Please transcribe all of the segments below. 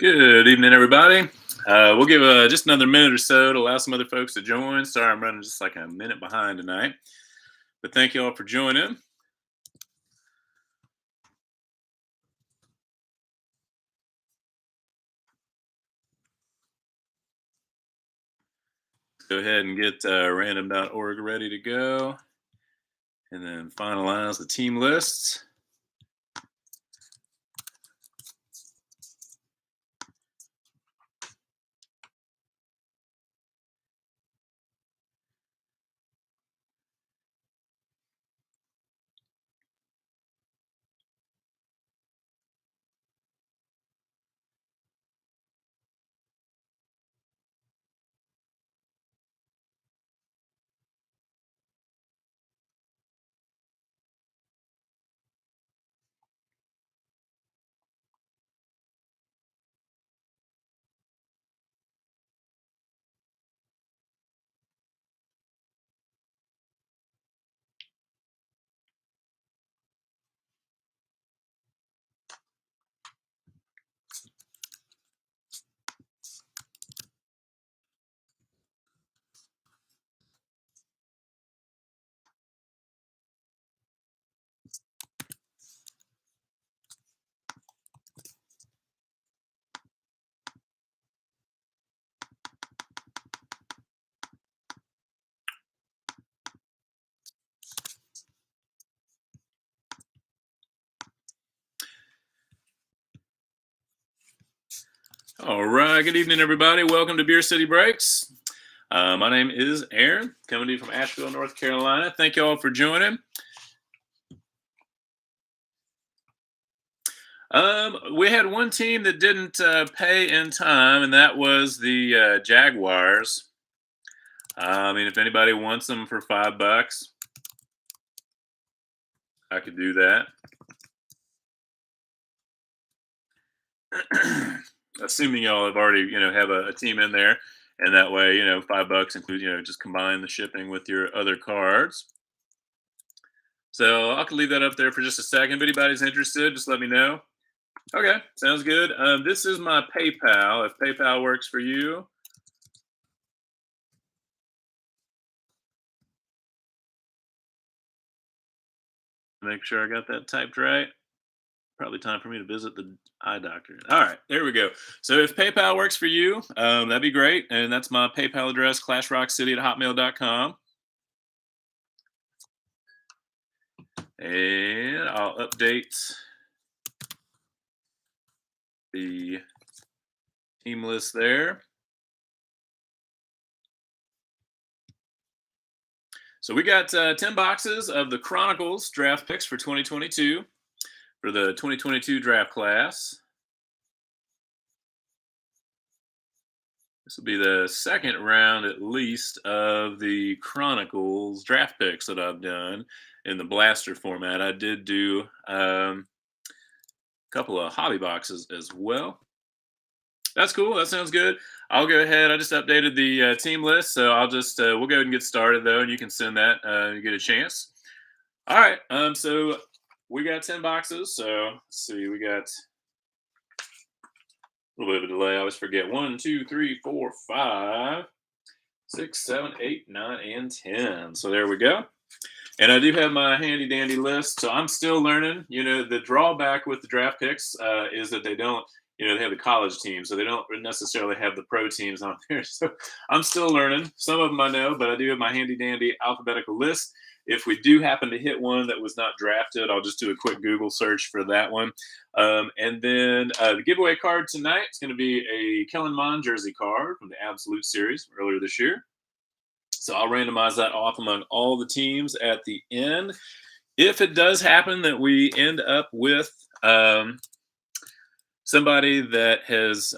Good evening, everybody. We'll give just another minute or so to allow some other folks to join. Sorry, I'm running just like a minute behind tonight, but thank you all for joining. Let's go ahead and get random.org ready to go, and then finalize the team lists. All right, good evening, everybody. Welcome to Beer City Breaks. My name is Aaron, coming to you from Asheville, North Carolina. Thank you all for joining. We had one team that didn't pay in time, and that was the Jaguars. I mean, if anybody wants them for $5, I could do that. Assuming y'all have already, have a team in there, and that way, $5 includes, just combine the shipping with your other cards. So I can leave that up there for just a second. If anybody's interested, just let me know. Okay, sounds good. This is my PayPal. If PayPal works for you. Make sure I got that typed right. Probably time for me to visit the eye doctor. All right, there we go. So if PayPal works for you, that'd be great. And that's my PayPal address, clashrockcity@hotmail.com. And I'll update the team list there. So we got 10 boxes of the Chronicles draft picks for 2022 for the 2022 draft class. This will be the second round, at least, of the Chronicles draft picks that I've done in the blaster format. I did do a couple of hobby boxes as well. That's cool. That sounds good. I'll go ahead. I just updated the team list, so I'll just we'll go ahead and get started though, and you can send that. You get a chance. All right. So we got 10 boxes. So let's see. We got a little bit of a delay. I always forget. 1, 2, 3, 4, 5, 6, 7, 8, 9, and 10. So there we go. And I do have my handy dandy list. So I'm still learning. The drawback with the draft picks is that they don't. They have the college team, so they don't necessarily have the pro teams on there. So I'm still learning. Some of them I know, but I do have my handy dandy alphabetical list. If we do happen to hit one that was not drafted, I'll just do a quick Google search for that one. And then the giveaway card tonight is going to be a Kellen Mond jersey card from the Absolute Series earlier this year. So I'll randomize that off among all the teams at the end. If it does happen that we end up with somebody that has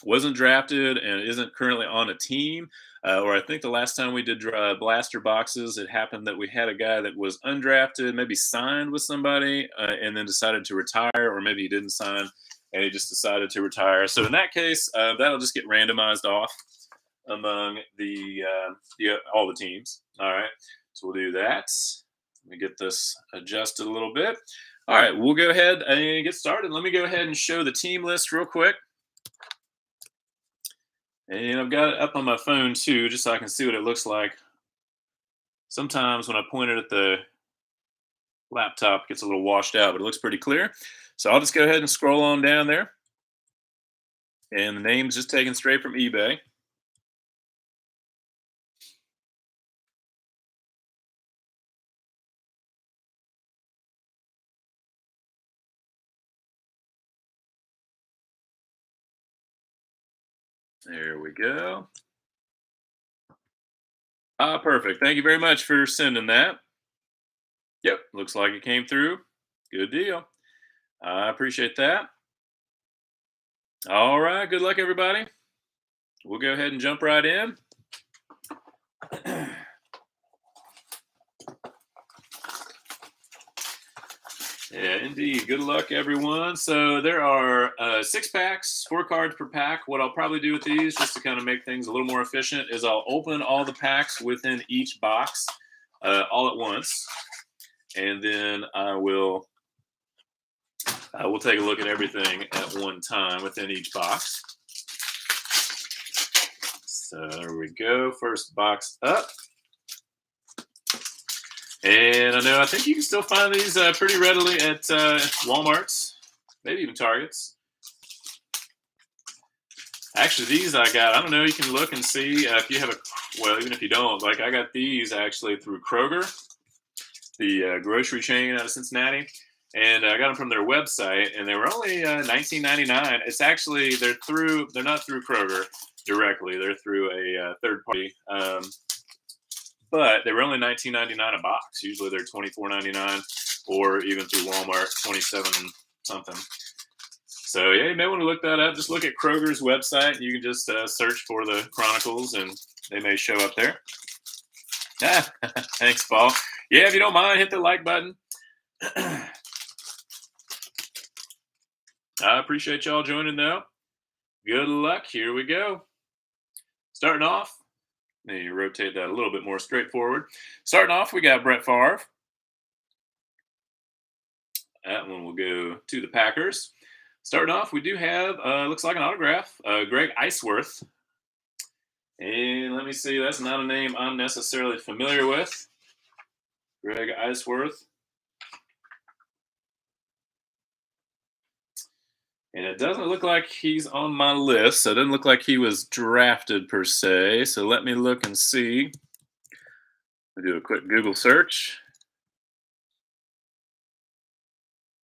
wasn't drafted and isn't currently on a team, or I think the last time we did blaster boxes, it happened that we had a guy that was undrafted, maybe signed with somebody, and then decided to retire, or maybe he didn't sign and he just decided to retire. So in that case, that'll just get randomized off among the all the teams. All right, so we'll do that. Let me get this adjusted a little bit. All right, we'll go ahead and get started. Let me go ahead and show the team list real quick. And I've got it up on my phone too, just so I can see what it looks like. Sometimes when I point it at the laptop, it gets a little washed out, but it looks pretty clear. So I'll just go ahead and scroll on down there. And the name's just taken straight from eBay. There we go. Perfect. Thank you very much for sending that. Yep, looks like it came through. Good deal. I appreciate that. All right, good luck, everybody. We'll go ahead and jump right in. Yeah, indeed. Good luck, everyone. So there are 6 packs, 4 cards per pack. What I'll probably do with these, just to kind of make things a little more efficient, is I'll open all the packs within each box all at once, and then we'll take a look at everything at one time within each box. So there we go. First box up. And I think you can still find these pretty readily at Walmarts, maybe even Targets. Actually, these I got, I don't know, you can look and see if you have even if you don't, like I got these actually through Kroger, the grocery chain out of Cincinnati. And I got them from their website, and they were only $19.99. It's actually, they're not through Kroger directly. They're through a third party. But they were only $19.99 a box. Usually they're $24.99, or even through Walmart, $27 something. So yeah, you may want to look that up. Just look at Kroger's website. You can just search for the Chronicles, and they may show up there. Thanks, Paul. Yeah, if you don't mind, hit the like button. I appreciate y'all joining, though. Good luck. Here we go. Starting off, let me rotate that a little bit more straightforward. Starting off, we got Brett Favre. That one will go to the Packers. Starting off, we do have, looks like an autograph, Greg Iceworth. And let me see, that's not a name I'm necessarily familiar with. Greg Iceworth. And it doesn't look like he's on my list, so it doesn't look like he was drafted per se. So let me look and see. I'll do a quick Google search.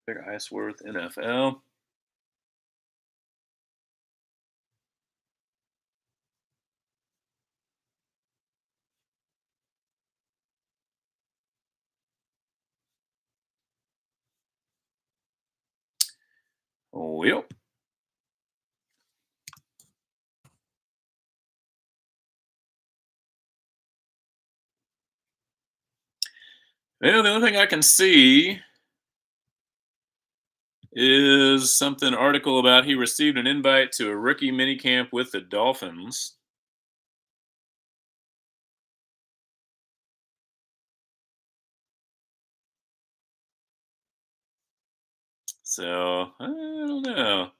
Greg Iceworth, NFL. Oh, yep. Well, the only thing I can see is something article about he received an invite to a rookie minicamp with the Dolphins. So I don't know.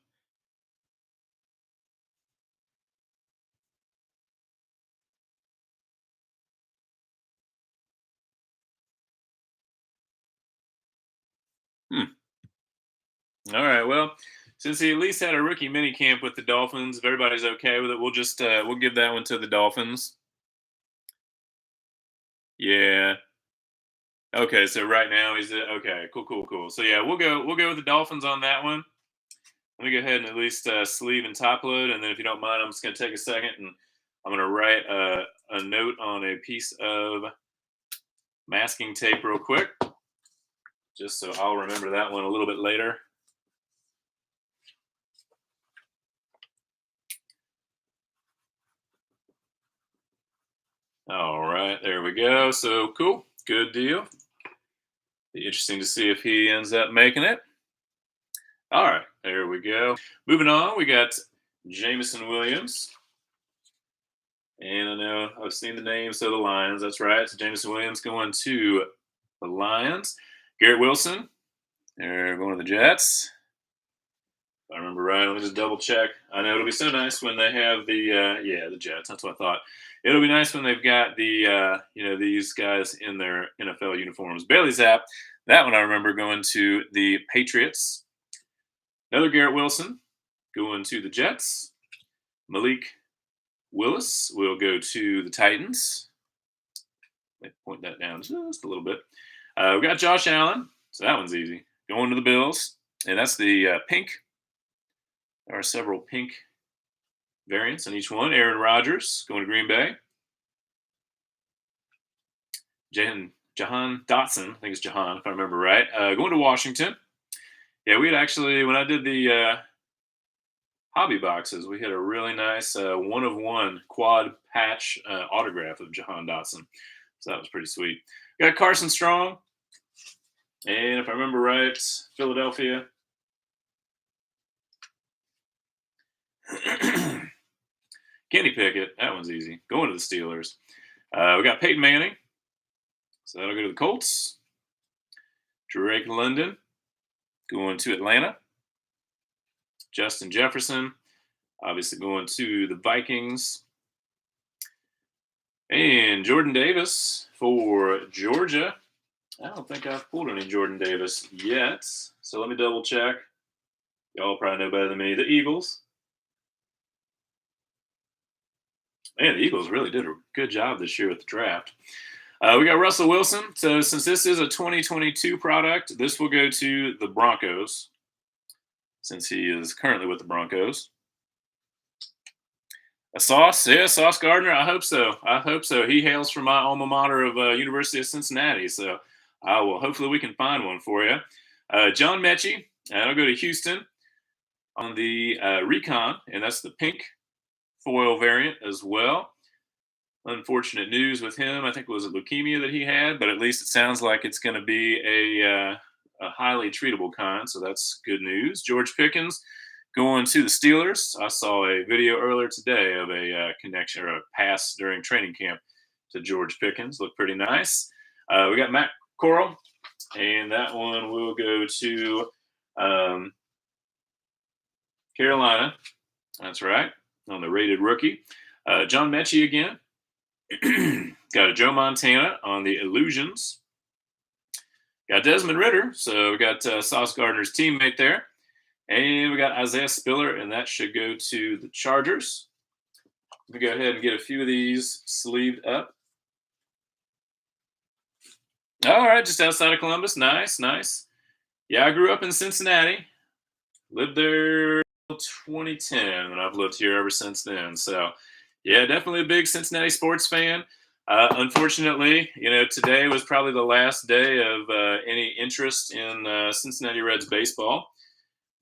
All right. Well, since he at least had a rookie mini camp with the Dolphins, if everybody's okay with it, we'll just we'll give that one to the Dolphins. Yeah. Okay. So right now he's okay. Cool. So yeah, we'll go with the Dolphins on that one. Let me go ahead and at least sleeve and top load, and then if you don't mind, I'm just going to take a second and I'm going to write a note on a piece of masking tape real quick, just so I'll remember that one a little bit later. All right, there we go. So cool, good deal. Be interesting to see if he ends up making it. All right, there we go. Moving on, we got Jameson Williams. And I know I've seen the names of the Lions. That's right. So Jameson Williams going to the Lions. Garrett Wilson, they're going to the Jets. If I remember right, let me just double check. I know it'll be so nice when they have the Jets. That's what I thought. It'll be nice when they've got these guys in their NFL uniforms. Bailey Zapp, that one I remember going to the Patriots. Another Garrett Wilson going to the Jets. Malik Willis will go to the Titans. Let me point that down just a little bit. We've got Josh Allen, so that one's easy. Going to the Bills, and that's the pink. There are several pink variants on each one. Aaron Rodgers going to Green Bay. Jahan Dotson, I think it's Jahan, if I remember right, going to Washington. Yeah, we had actually, when I did the hobby boxes, we had a really nice one-of-one quad patch autograph of Jahan Dotson. So that was pretty sweet. We got Carson Strong. And if I remember right, Philadelphia. Kenny Pickett, that one's easy. Going to the Steelers. We got Peyton Manning. So that'll go to the Colts. Drake London going to Atlanta. Justin Jefferson, obviously going to the Vikings. And Jordan Davis for Georgia. I don't think I've pulled any Jordan Davis yet. So let me double check. Y'all probably know better than me. The Eagles. Man, the Eagles really did a good job this year with the draft. We got Russell Wilson. So since this is a 2022 product, this will go to the Broncos, since he is currently with the Broncos. Sauce Gardner. I hope so. He hails from my alma mater of University of Cincinnati, so hopefully we can find one for you. John Mechie, I'll go to Houston on the Recon, and that's the pink foil variant as well. Unfortunate news with him. I think it was a leukemia that he had, but at least it sounds like it's going to be a highly treatable kind, so that's good news. George Pickens going to the Steelers. I saw a video earlier today of a connection or a pass during training camp to George Pickens. Looked pretty nice. We got Matt Corral, and that one will go to Carolina. That's right, on the rated rookie. John Mechie again. Got a Joe Montana on the Illusions. Got Desmond Ridder, so we got Sauce Gardner's teammate there. And we got Isaiah Spiller, and that should go to the Chargers. Let me go ahead and get a few of these sleeved up. All right, just outside of Columbus. Nice. Yeah, I grew up in Cincinnati. Lived there 2010, and I've lived here ever since then. So, yeah, definitely a big Cincinnati sports fan. Unfortunately, today was probably the last day of any interest in Cincinnati Reds baseball.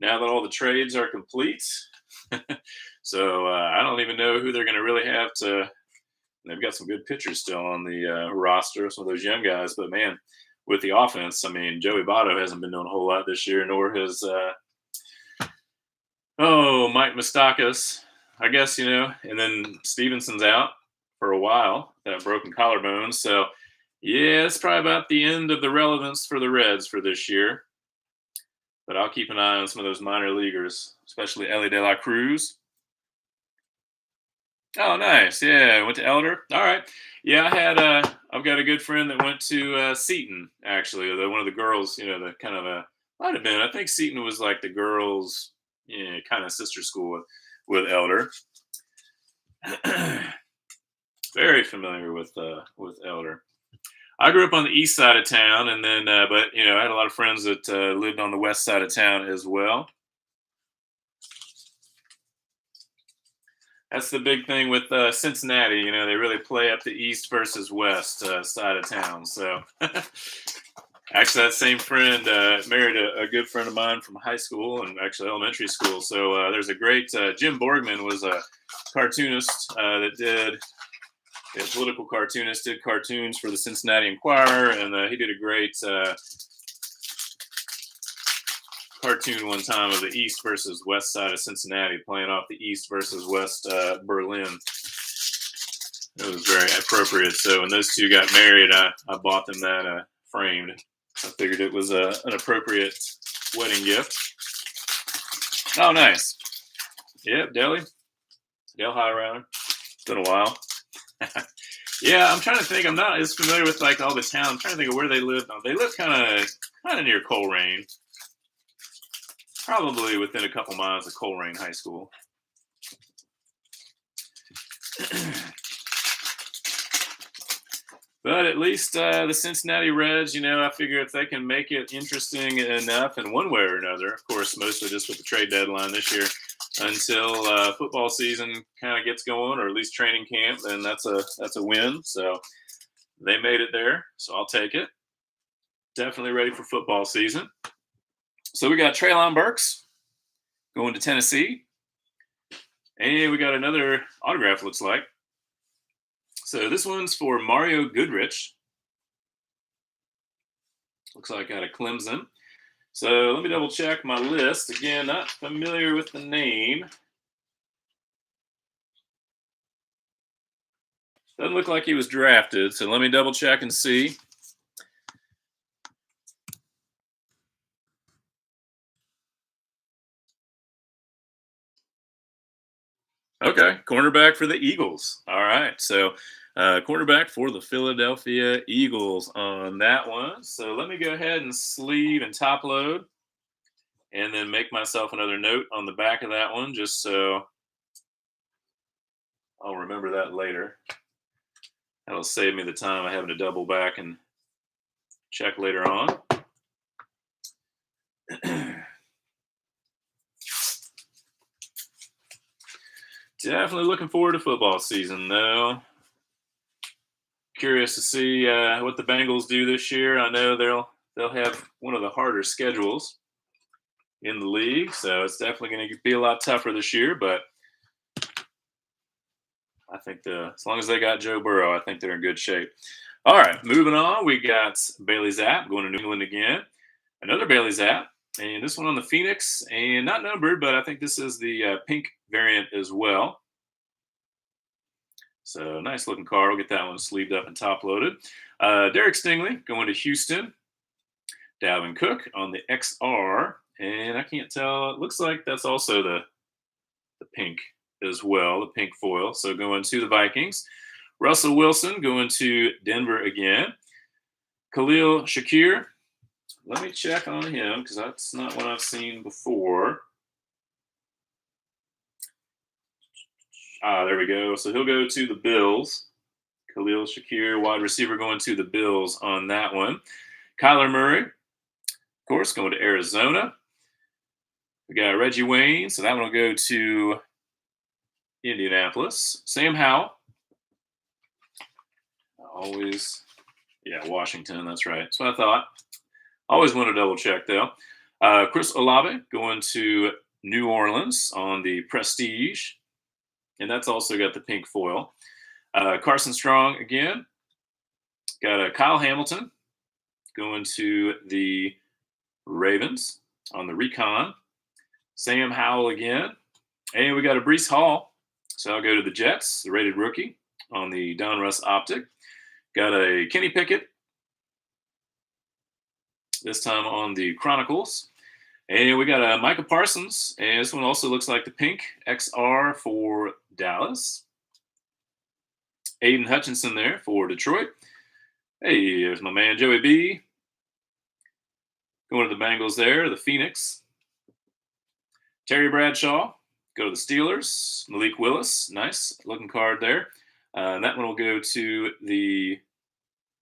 Now that all the trades are complete. So I don't even know who they're going to really have to. They've got some good pitchers still on the roster, some of those young guys. But, man, with the offense, I mean, Joey Votto hasn't been doing a whole lot this year, nor has Mike Moustakas, I guess, and then Stevenson's out for a while, that broken collarbone. So, yeah, it's probably about the end of the relevance for the Reds for this year. But I'll keep an eye on some of those minor leaguers, especially Ellie De La Cruz. Oh, nice. Yeah, went to Elder. All right. Yeah, I've got a good friend that went to Seton, actually. One of the girls, the kind of might have been. I think Seton was like the girls' kind of sister school with Elder. Very familiar with Elder. I grew up on the east side of town, and then, but I had a lot of friends that lived on the west side of town as well. That's the big thing with Cincinnati. They really play up the east versus west side of town. So, actually, that same friend married a good friend of mine from high school and actually elementary school. So there's a great Jim Borgman was a cartoonist that did. A political cartoonist, did cartoons for the Cincinnati Enquirer, and he did a great cartoon one time of the east versus west side of Cincinnati, playing off the east versus west Berlin. It was very appropriate. So when those two got married, I bought them that framed. I figured it was an appropriate wedding gift. Oh, nice. Yep, Delhi High Runner. It's been a while. Yeah, I'm trying to think. I'm not as familiar with like all the towns. I'm trying to think of where they live. They live kind of near Coleraine, probably within a couple miles of Coleraine High School. But at least the Cincinnati Reds, I figure if they can make it interesting enough in one way or another, of course, mostly just with the trade deadline this year, until football season kind of gets going, or at least training camp, then that's a win. So they made it there, so I'll take it. Definitely ready for football season. So we got Treylon Burks going to Tennessee, and we got another autograph, looks like. So this one's for Mario Goodrich. Looks like out of Clemson. So let me double check my list. Again, not familiar with the name. Doesn't look like he was drafted, so let me double check and see. Okay, cornerback for the Eagles. All right, so cornerback for the Philadelphia Eagles on that one. So let me go ahead and sleeve and top load, and then make myself another note on the back of that one, just so I'll remember that later. That'll save me the time of having to double back and check later on. Definitely looking forward to football season, though. Curious to see what the Bengals do this year. I know they'll have one of the harder schedules in the league, so it's definitely going to be a lot tougher this year. But I think as long as they got Joe Burrow, I think they're in good shape. All right, moving on. We got Bailey Zapp going to New England again. Another Bailey Zapp, and this one on the Phoenix, and not numbered, but I think this is the pink variant as well. So nice looking card. We'll get that one sleeved up and top loaded. Derek Stingley going to Houston. Dalvin Cook on the XR, and I can't tell. It looks like that's also the pink as well, the pink foil. So going to the Vikings. Russell Wilson going to Denver again. Khalil Shakir. Let me check on him because that's not what I've seen before. There we go. So he'll go to the Bills. Khalil Shakir, wide receiver, going to the Bills on that one. Kyler Murray, of course, going to Arizona. We got Reggie Wayne, so that one will go to Indianapolis. Sam Howell. Washington, that's right. That's what I thought. Always want to double check, though. Chris Olave going to New Orleans on the Prestige. And that's also got the pink foil. Carson Strong again. Got Kyle Hamilton going to the Ravens on the Recon. Sam Howell again. And we got a Breece Hall. So I'll go to the Jets, the rated rookie on the Donruss Optic. Got a Kenny Pickett. This time on the Chronicles. And we got a Micah Parsons. And this one also looks like the pink XR for Dallas. Aiden Hutchinson there for Detroit. Hey, there's my man Joey B. Going to the Bengals there, the Phoenix. Terry Bradshaw, go to the Steelers. Malik Willis, nice looking card there. That one will go to the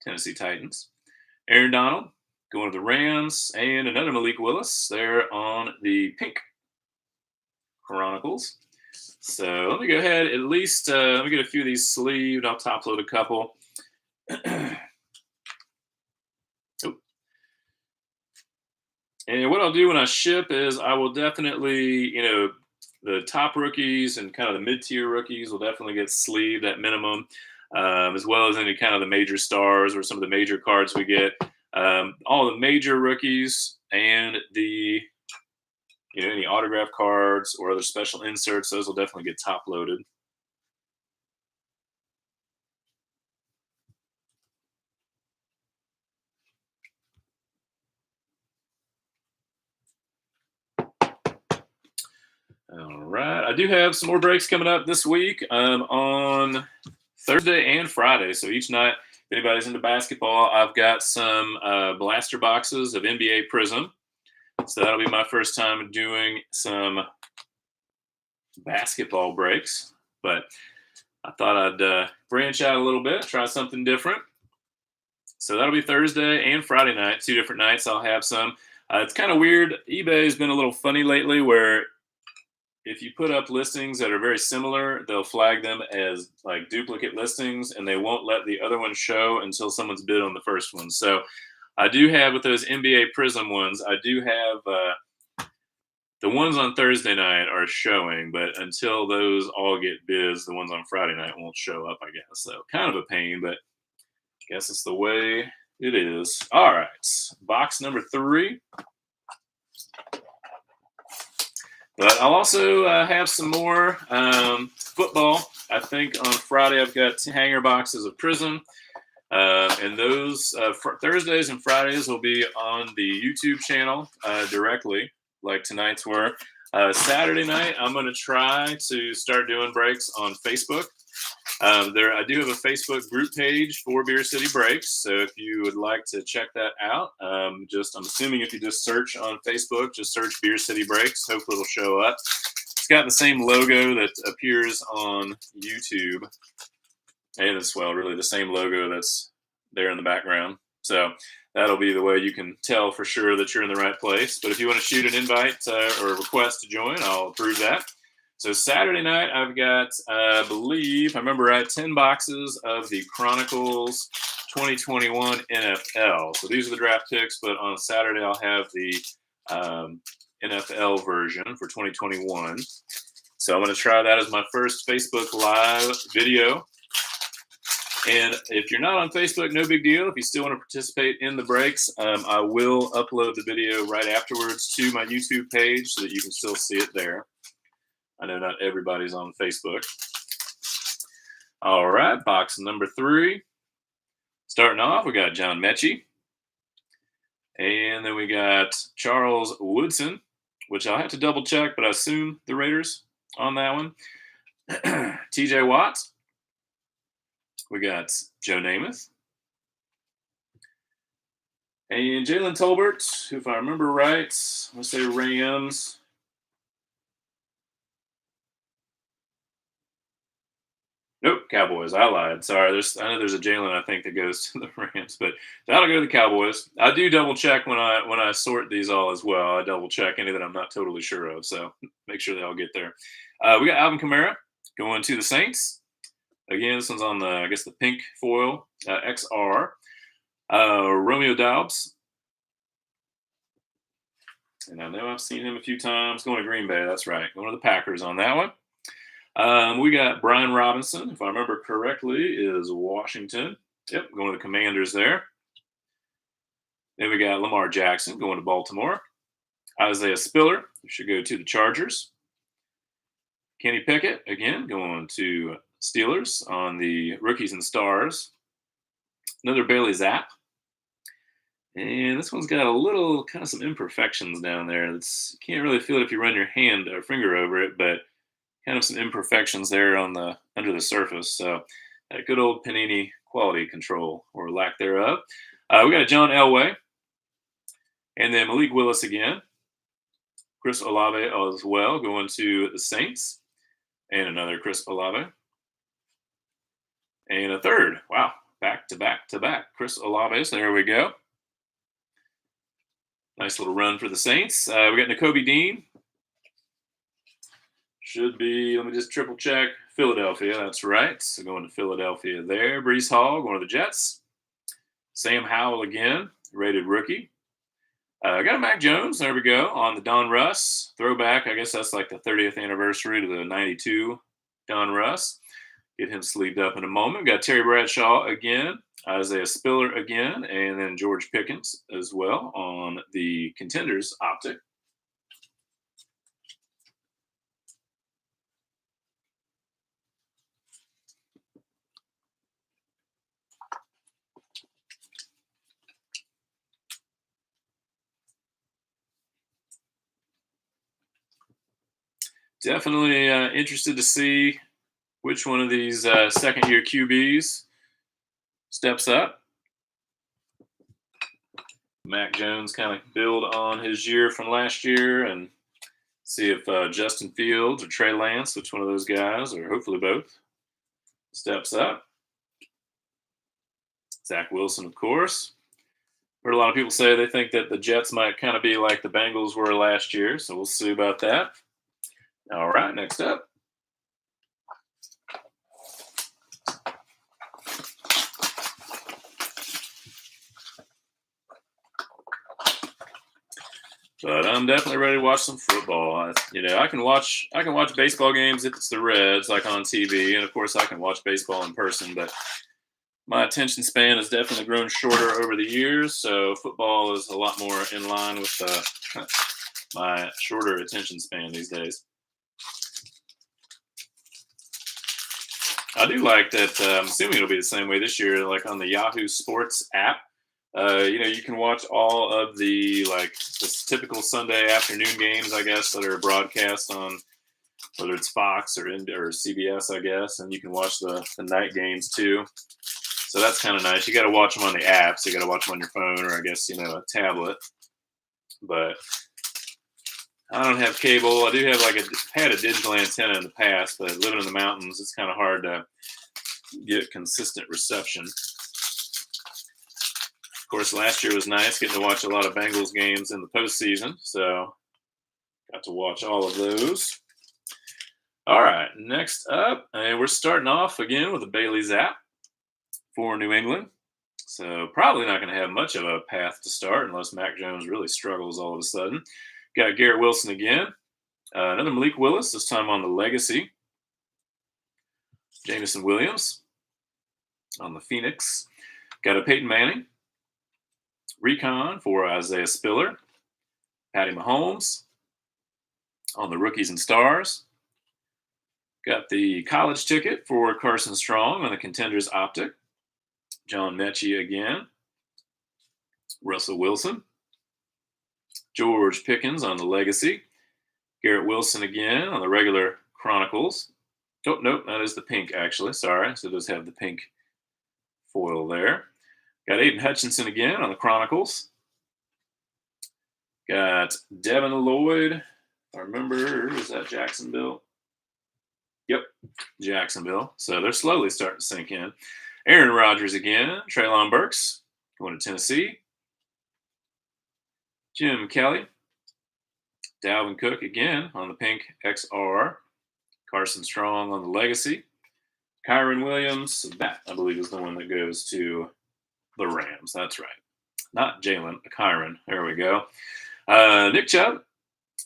Tennessee Titans. Aaron Donald, going to the Rams. And another Malik Willis there on the pink Chronicles. So let me go ahead, at least, let me get a few of these sleeved. I'll top load a couple. And what I'll do when I ship is I will definitely, the top rookies and kind of the mid-tier rookies will definitely get sleeved at minimum, as well as any kind of the major stars or some of the major cards we get. All the major rookies and the any autograph cards or other special inserts, those will definitely get top loaded. All right. I do have some more breaks coming up this week on Thursday and Friday. So each night, if anybody's into basketball, I've got some blaster boxes of NBA Prism. So that'll be my first time doing some basketball breaks. But I thought I'd branch out a little bit, try something different. So that'll be Thursday and Friday night, 2 different nights. I'll have some. It's kind of weird. eBay has been a little funny lately where if you put up listings that are very similar, they'll flag them as like duplicate listings and they won't let the other one show until someone's bid on the first one. So I do have with those NBA Prism ones, I do have the ones on Thursday night are showing, but until those all get bids, the ones on Friday night won't show up, I guess. So kind of a pain, but I guess it's the way it is. All right, box number 3. But I'll also have some more football. I think on Friday I've got 2 hanger boxes of Prism. And those Thursdays and Fridays will be on the YouTube channel directly, like tonight's were. Saturday night, I'm going to try to start doing breaks on Facebook. I do have a Facebook group page for Beer City Breaks, so if you would like to check that out, I'm assuming if you just search on Facebook, just search Beer City Breaks, hopefully it'll show up. It's got the same logo that appears on YouTube, and it's, well, really the same logo that's there in the background. So that'll be the way you can tell for sure that you're in the right place. But if you want to shoot an invite or a request to join, I'll approve that. So Saturday night, I've got, I believe, I remember right, 10 boxes of the Chronicles 2021 NFL. So these are the draft picks, but on Saturday, I'll have the NFL version for 2021. So I'm going to try that as my first Facebook Live video. And if you're not on Facebook, no big deal. If you still want to participate in the breaks, I will upload the video right afterwards to my YouTube page so that you can still see it there. I know not everybody's on Facebook. All right, box number 3. Starting off, we got John Mechie. And then we got Charles Woodson, which I'll have to double check, but I assume the Raiders on that one. TJ Watt. We got Joe Namath. And Jalen Tolbert, if I remember right, let's say Rams. Nope, Cowboys. I lied. Sorry. I know there's a Jalen I think that goes to the Rams, but that'll go to the Cowboys. I do double check when I sort these all as well. I double check any that I'm not totally sure of, so make sure they all get there. We got Alvin Kamara going to the Saints. Again, this one's on the pink foil XR. Romeo Doubs, and I know I've seen him a few times going to Green Bay. That's right, going to the Packers on that one. We got Brian Robinson, if I remember correctly, is Washington. Yep, going to the Commanders there. Then we got Lamar Jackson going to Baltimore. Isaiah Spiller should go to the Chargers. Kenny Pickett, again, going to Steelers on the Rookies and Stars. Another Bailey Zapp. And this one's got a little, kind of some imperfections down there. You can't really feel it if you run your hand or finger over it, but kind of some imperfections there under the surface. So good old Panini quality control, or lack thereof. We got a John Elway. And then Malik Willis again. Chris Olave as well, going to the Saints. And another Chris Olave. And a third. Wow. Back to back to back. Chris Olave. So there we go. Nice little run for the Saints. We got Nakobe Dean. Should be, let me just triple check. Philadelphia, that's right. So going to Philadelphia there. Breece Hall going to the Jets. Sam Howell again, rated rookie. Got a Mac Jones, there we go, on the Don Russ. Throwback, I guess that's like the 30th anniversary to the 92 Don Russ. Get him sleeved up in a moment. Got Terry Bradshaw again, Isaiah Spiller again, and then George Pickens as well on the Contenders optic. Definitely interested to see which one of these second-year QBs steps up. Mac Jones kind of build on his year from last year and see if Justin Fields or Trey Lance, which one of those guys, or hopefully both, steps up. Zach Wilson, of course. Heard a lot of people say they think that the Jets might kind of be like the Bengals were last year, so we'll see about that. All right, next up. But I'm definitely ready to watch some football. I can watch baseball games if it's the Reds, like on TV, and of course I can watch baseball in person. But my attention span has definitely grown shorter over the years, so football is a lot more in line with my shorter attention span these days. I do like that. I'm assuming it'll be the same way this year, like on the Yahoo Sports app. You can watch all of the typical Sunday afternoon games, I guess, that are broadcast on whether it's Fox or CBS, I guess, and you can watch the night games too. So that's kind of nice. You got to watch them on the app, so you got to watch them on your phone or I guess a tablet. But I don't have cable. I do have had a digital antenna in the past, but living in the mountains, it's kind of hard to get consistent reception. Of course, last year was nice getting to watch a lot of Bengals games in the postseason, so got to watch all of those. All right, next up, and we're starting off again with a Bailey's app for New England. So probably not going to have much of a path to start unless Mac Jones really struggles all of a sudden. Got Garrett Wilson again. Another Malik Willis, this time on the Legacy. Jameson Williams on the Phoenix. Got a Peyton Manning. Recon for Isaiah Spiller. Patty Mahomes on the Rookies and Stars. Got the college ticket for Carson Strong on the Contenders Optic. John Mechie again. Russell Wilson. George Pickens on the Legacy. Garrett Wilson again on the regular Chronicles. Oh, nope, that is the pink, actually. Sorry. So it does have the pink foil there. Got Aiden Hutchinson again on the Chronicles. Got Devin Lloyd. I remember, is that Jacksonville? Yep, Jacksonville. So they're slowly starting to sink in. Aaron Rodgers again. Treylon Burks going to Tennessee. Jim Kelly. Dalvin Cook again on the pink XR. Carson Strong on the Legacy. Kyron Williams. That, I believe, is the one that goes to the Rams. That's right. Not Jalen, Kyron. There we go. Nick Chubb.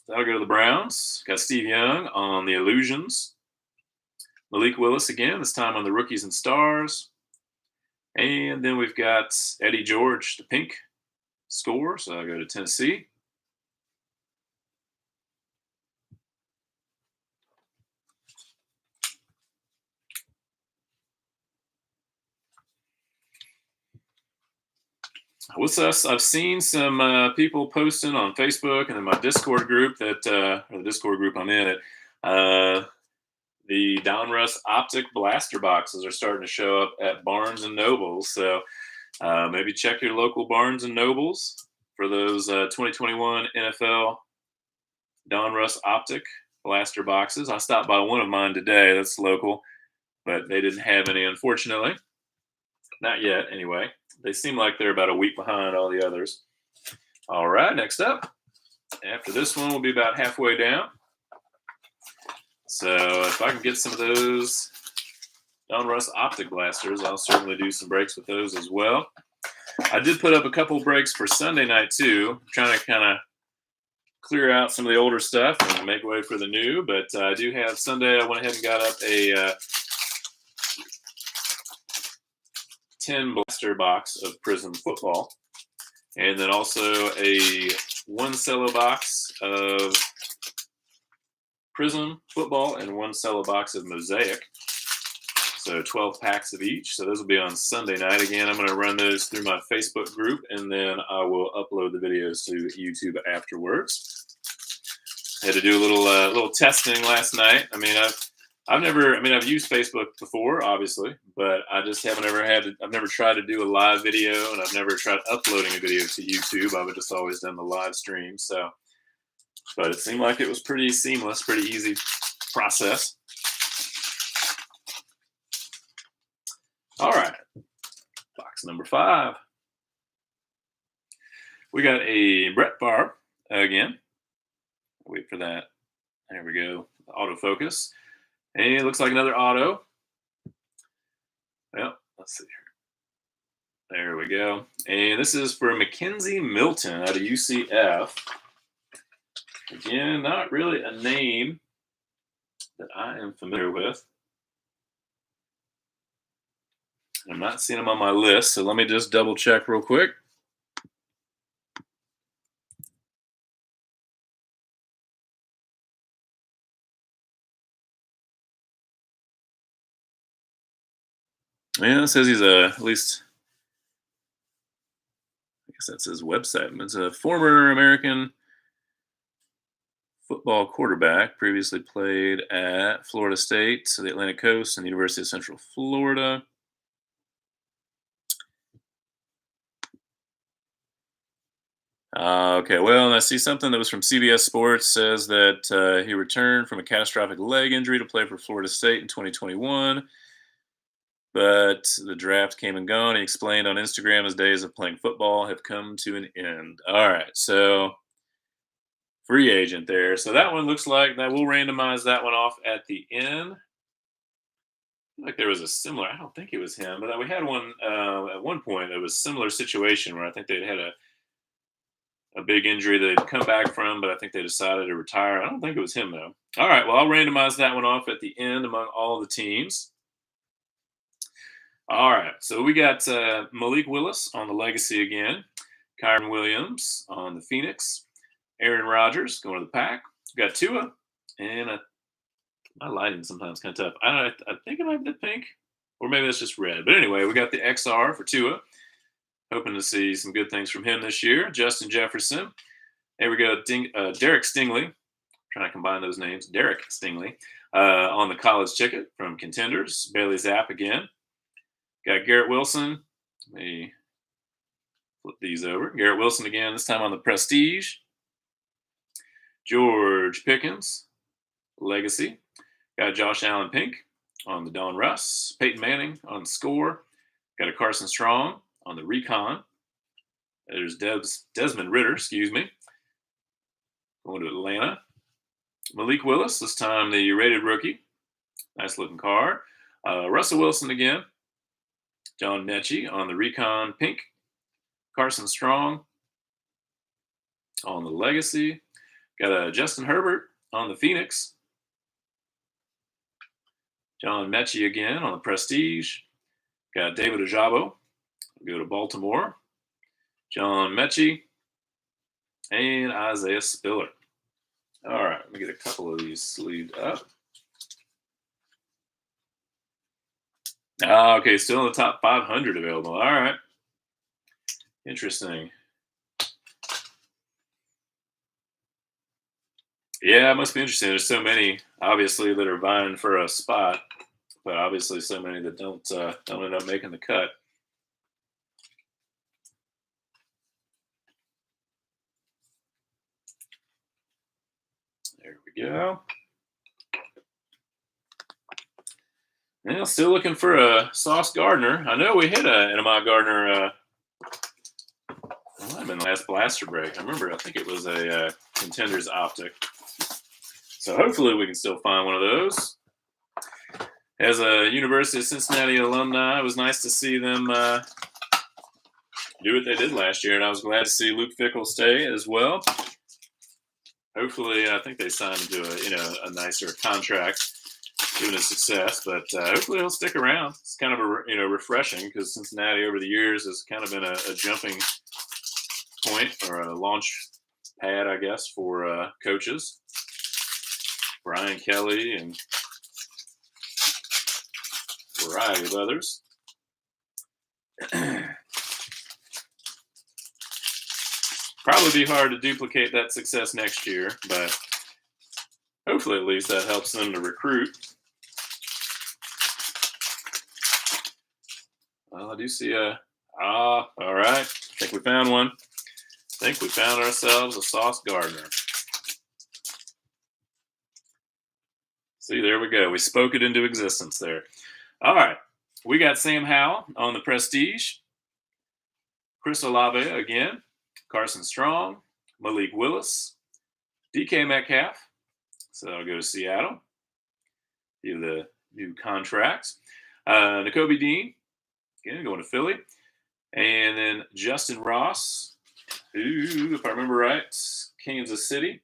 That'll go to the Browns. Got Steve Young on the Illusions. Malik Willis again, this time on the Rookies and Stars. And then we've got Eddie George, the pink score. So I'll go to Tennessee. What's us? I've seen some people posting on Facebook and in my Discord group or the Discord group I'm in, the Donruss Optic blaster boxes are starting to show up at Barnes and Nobles. So maybe check your local Barnes and Nobles for those 2021 NFL Donruss Optic blaster boxes. I stopped by one of mine today. That's local, but they didn't have any, unfortunately. Not yet, anyway. They seem like they're about a week behind all the others. All right, next up. After this one, we'll be about halfway down. So if I can get some of those Donruss Optic blasters, I'll certainly do some breaks with those as well. I did put up a couple breaks for Sunday night, too. I'm trying to kind of clear out some of the older stuff and make way for the new. But I do have Sunday, I went ahead and got up a 10 blaster box of Prism football, and then also a 1 cello box of Prism football and 1 cello box of Mosaic. So 12 packs of each. So those will be on Sunday night. Again, I'm going to run those through my Facebook group, and then I will upload the videos to YouTube afterwards. had to do a little testing last night. I mean, I've used Facebook before, obviously, but I just haven't ever I've never tried to do a live video, and I've never tried uploading a video to YouTube. I've just always done the live stream. So, but it seemed like it was pretty seamless, pretty easy process. All right, box number 5. We got a Brett Favre again. Wait for that. There we go. Autofocus. And it looks like another auto. Well, let's see here. There we go. And this is for Mackenzie Milton out of UCF. Again, not really a name that I am familiar with. I'm not seeing him on my list, so let me just double check real quick. Yeah, it says he's at least, I guess that's his website. It's a former American football quarterback, previously played at Florida State, the Atlantic Coast, and the University of Central Florida. Okay, well, I see something that was from CBS Sports says that he returned from a catastrophic leg injury to play for Florida State in 2021. But the draft came and gone. He explained on Instagram his days of playing football have come to an end. All right, so free agent there. So that one looks like that we'll randomize that one off at the end. Like there was a similar, I don't think it was him, but we had one at one point. It was a similar situation where I think they'd had a big injury that they'd come back from, but I think they decided to retire. I don't think it was him, though. All right, well, I'll randomize that one off at the end among all the teams. All right, so we got Malik Willis on the Legacy again, Kyron Williams on the Phoenix, Aaron Rodgers going to the Pack. We got Tua, and my lighting sometimes kind of tough. I think it might be pink, or maybe it's just red. But anyway, we got the XR for Tua. Hoping to see some good things from him this year. Justin Jefferson. There we go. Derek Stingley. Trying to combine those names. Derek Stingley on the college ticket from Contenders. Bailey Zapp again. Got Garrett Wilson. Let me flip these over. Garrett Wilson again, this time on the Prestige. George Pickens. Legacy. Got Josh Allen Pink on the Don Russ. Peyton Manning on the Score. Got a Carson Strong on the Recon. There's Desmond Ritter, excuse me. Going to Atlanta. Malik Willis, this time the rated rookie. Nice looking card. Russell Wilson again. John Mechie on the Recon Pink. Carson Strong on the Legacy. Got a Justin Herbert on the Phoenix. John Mechie again on the Prestige. Got David Ojabo. Go to Baltimore. John Mechie. And Isaiah Spiller. All right, let me get a couple of these sleeved up. Okay, still in the top 500 available. All right. Interesting. Yeah, it must be interesting. There's so many, obviously, that are vying for a spot, but obviously so many that don't end up making the cut. There we go. Yeah, still looking for a Sauce Gardner. I know we hit an Ahmad Gardner. It might have been the last blaster break. I think it was a Contenders Optic. So hopefully we can still find one of those. As a University of Cincinnati alumni, it was nice to see them do what they did last year, and I was glad to see Luke Fickell stay as well. Hopefully, I think they signed him to a nicer contract, given his success. But hopefully, he'll stick around. It's kind of refreshing because Cincinnati over the years has kind of been a jumping point or a launch pad, I guess, for coaches. Brian Kelly and a variety of others. Probably be hard to duplicate that success next year, but hopefully at least that helps them to recruit. Well, I do see all right. I think we found one. I think we found ourselves a Sauce Gardner. See, there we go. We spoke it into existence there. All right. We got Sam Howell on the Prestige. Chris Olave again. Carson Strong. Malik Willis. DK Metcalf. So I'll go to Seattle. Do the new contracts. Nakobe Dean. Again, going to Philly. And then Justin Ross. Who, if I remember right, Kansas City.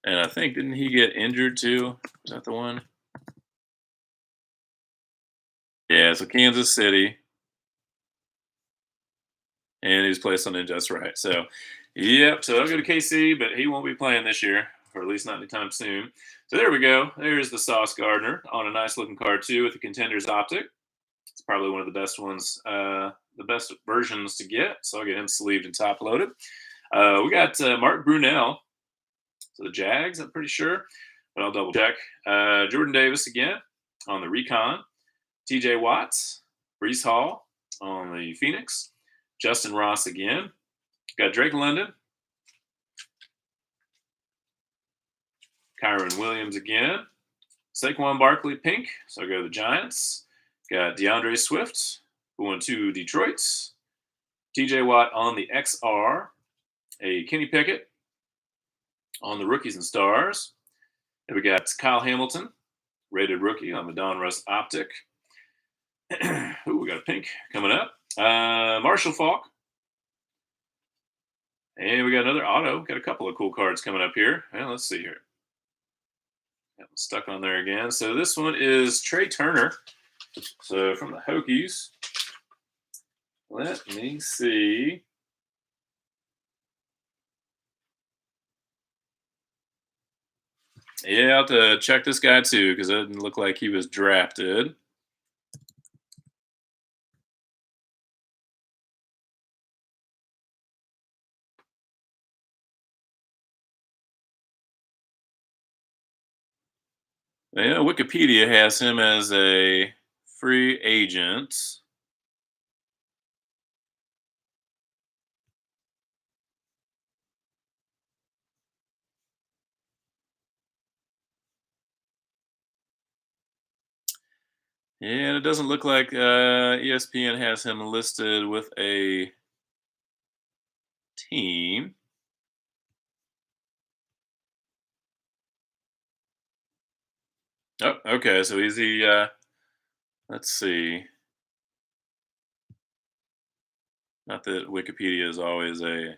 And I think, didn't he get injured too? Is that the one? Yeah, so Kansas City. And he's placed on injustice right. So, yep. So I'll go to KC, but he won't be playing this year, or at least not anytime soon. So there we go. There's the Sauce Gardner on a nice looking card too with the Contenders optic. It's probably one of the best ones, the best versions to get. So I'll get him sleeved and top loaded. We got Mark Brunell. So the Jags, I'm pretty sure, but I'll double check. Jordan Davis again on the Recon. TJ Watts, Brees Hall on the Phoenix. Justin Ross again. Got Drake London. Kyron Williams again. Saquon Barkley pink. So I'll go to the Giants. Got DeAndre Swift going to Detroit. TJ Watt on the XR. A Kenny Pickett on the Rookies and Stars. Then we got Kyle Hamilton, rated rookie on the Don Russ optic. Ooh, we got a pink coming up. Marshall Faulk. And we got another auto. Got a couple of cool cards coming up here. Well, let's see here. Got stuck on there again. So this one is Trey Turner. So from the Hokies. Let me see. Yeah, I'll have to check this guy too, because it didn't look like he was drafted. Yeah, Wikipedia has him as a free agent. Yeah, and it doesn't look like ESPN has him listed with a team. Oh, okay. So he's the, let's see. Not that Wikipedia is always a.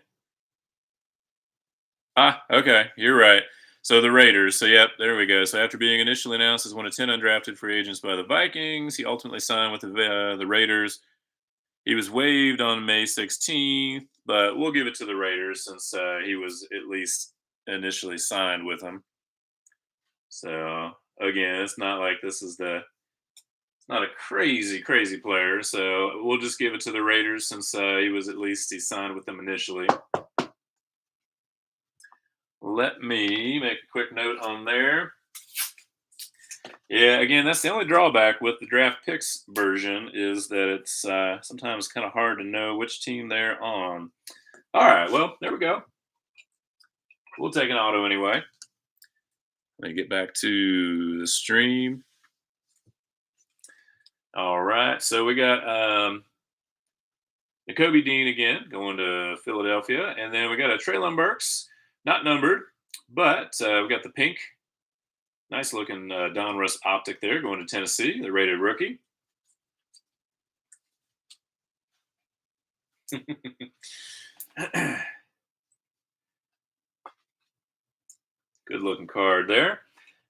Okay. You're right. So the Raiders. So, yep, there we go. So after being initially announced as one of 10 undrafted free agents by the Vikings, he ultimately signed with the Raiders. He was waived on May 16th, but we'll give it to the Raiders since he was at least initially signed with them. So again, it's not like this is it's not a crazy player. So we'll just give it to the Raiders since he signed with them initially. Let me make a quick note on there. Yeah, again, that's the only drawback with the draft picks version is that it's sometimes kind of hard to know which team they're on. All right, well, there we go. We'll take an auto anyway. Let me get back to the stream. All right, so we got Nakobe Dean again going to Philadelphia, and then we got a Treylon Burks, not numbered, but we got the pink. Nice looking Don Russ optic there going to Tennessee, the rated rookie. Good looking card there.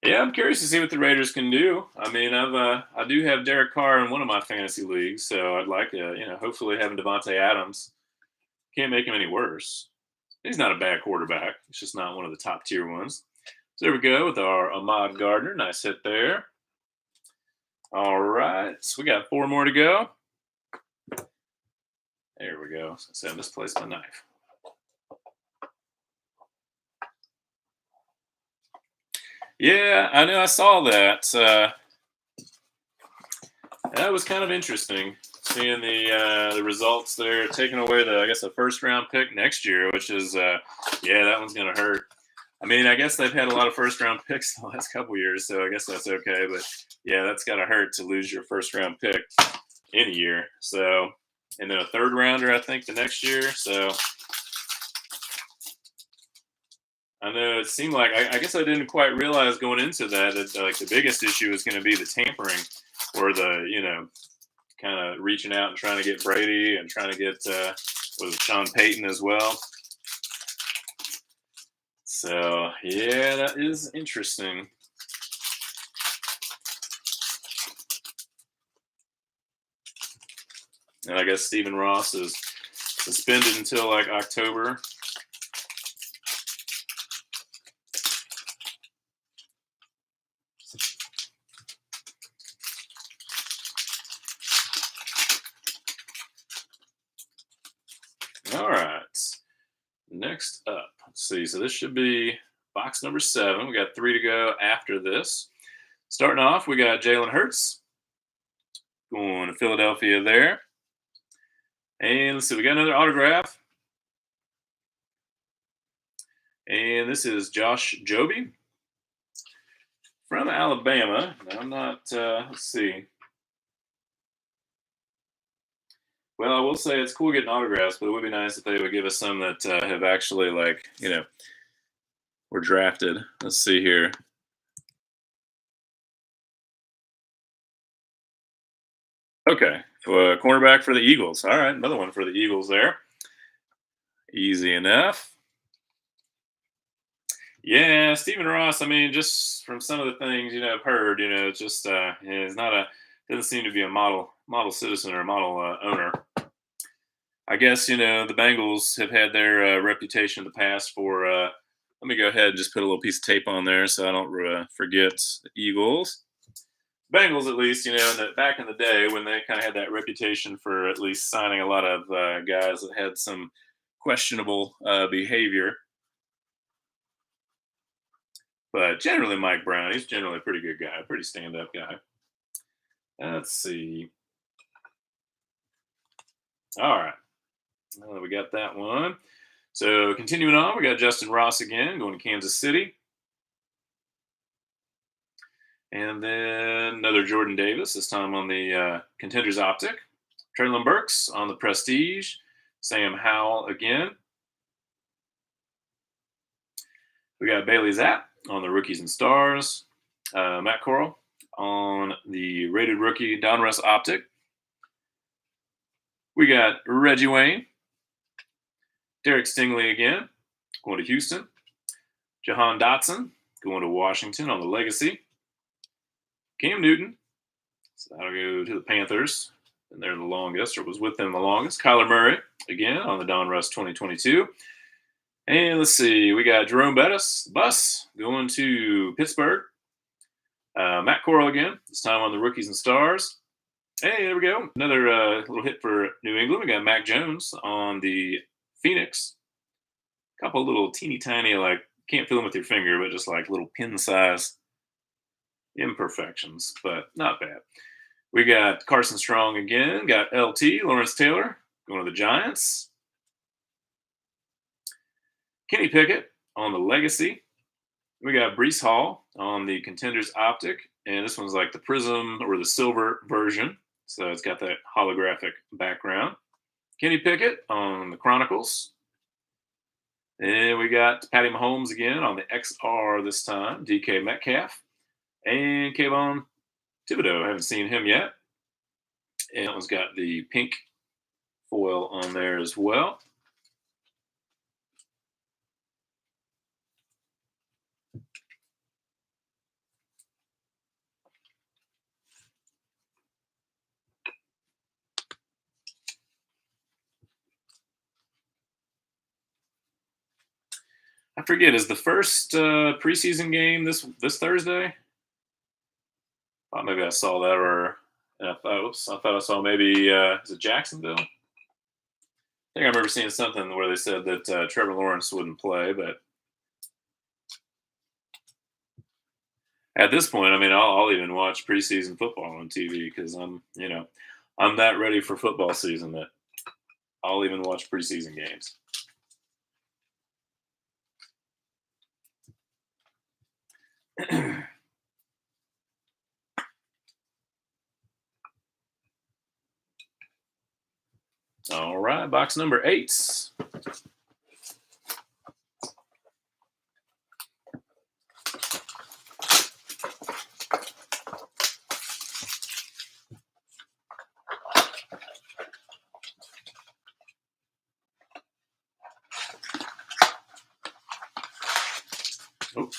Yeah, I'm curious to see what the Raiders can do. I mean, I do have Derek Carr in one of my fantasy leagues, so I'd like to, hopefully having Devontae Adams can't make him any worse. He's not a bad quarterback. It's just not one of the top tier ones. So there we go with our Ahmad Gardner. Nice hit there. All right. So we got 4 more to go. There we go. So I misplaced my knife. Yeah, I know. I saw that. That was kind of interesting seeing the results there, taking away I guess, the first round pick next year, which is yeah, that one's gonna hurt. I mean, I guess they've had a lot of first round picks the last couple years, so I guess that's okay. But yeah, that's gotta hurt to lose your first round pick in a year. So, and then a third rounder, I think, the next year. So I know it seemed like I guess I didn't quite realize going into that like the biggest issue is going to be the tampering, or the kind of reaching out and trying to get Brady and trying to get was it Sean Payton as well. So yeah, that is interesting. And I guess Stephen Ross is suspended until like October. All right. Next up, let's see. So this should be box number 7. We got 3 to go after this. Starting off, we got Jalen Hurts going to Philadelphia there. And let's see, we got another autograph. And this is Josh Joby from Alabama. Now, I'm not, let's see. Well, I will say it's cool getting autographs, but it would be nice if they would give us some that have actually, like, were drafted. Let's see here. Okay, for cornerback for the Eagles. All right, another one for the Eagles there. Easy enough. Yeah, Stephen Ross. I mean, just from some of the things I've heard, it's just it's not doesn't seem to be a model citizen or a model owner. I guess the Bengals have had their reputation in the past for. Let me go ahead and just put a little piece of tape on there so I don't forget the Eagles. Bengals, at least, back in the day when they kind of had that reputation for at least signing a lot of guys that had some questionable behavior. But generally, Mike Brown, he's generally a pretty good guy, pretty stand-up guy. Let's see. All right. We got that one. So continuing on, we got Justin Ross again going to Kansas City. And then another Jordan Davis, this time on the Contenders Optic. Traylon Burks on the Prestige. Sam Howell again. We got Bailey Zapp on the Rookies and Stars. Matt Corral on the Rated Rookie Donruss Optic. We got Reggie Wayne. Derek Stingley again, going to Houston. Jahan Dotson going to Washington on the Legacy. Cam Newton, so that'll go to the Panthers, and they're the longest, or was with them the longest. Kyler Murray, again, on the Donruss 2022. And let's see, we got Jerome Bettis, Bus, going to Pittsburgh. Matt Corral again, this time on the Rookies and Stars. Hey, there we go. Another little hit for New England. We got Mac Jones on the Phoenix. A couple little teeny tiny, like, can't feel them with your finger, but just like little pin size imperfections, but not bad. We got Carson Strong again. Got LT, Lawrence Taylor, going to the Giants. Kenny Pickett on the Legacy. We got Breece Hall on the Contenders Optic. And this one's like the Prism or the Silver version. So it's got that holographic background. Kenny Pickett on the Chronicles. And we got Patty Mahomes again on the XR this time. DK Metcalf. And Kayvon Thibodeau. I haven't seen him yet. And that one's got the pink foil on there as well. I forget, is the first preseason game this Thursday? Thought maybe I saw that, or I thought I saw maybe is it Jacksonville? I think I remember seeing something where they said that Trevor Lawrence wouldn't play, but At this point, I mean, I'll even watch preseason football on TV because I'm that ready for football season that I'll even watch preseason games. All right, box number 8. Oh.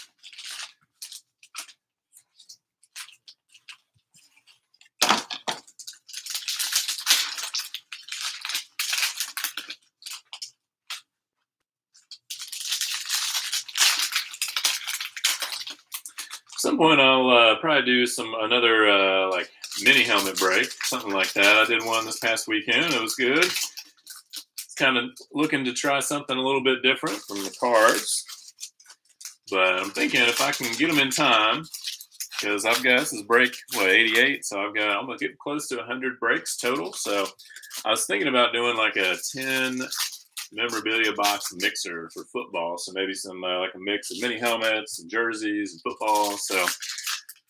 At some point, I'll probably do another like mini helmet break, something like that. I did one this past weekend. It was good. It's kind of looking to try something a little bit different from the cards. But I'm thinking if I can get them in time, because I've got, this is break, 88, so I'm going to get close to 100 breaks total. So I was thinking about doing like a 10 memorabilia box mixer for football. So maybe some like a mix of mini helmets and jerseys and football. So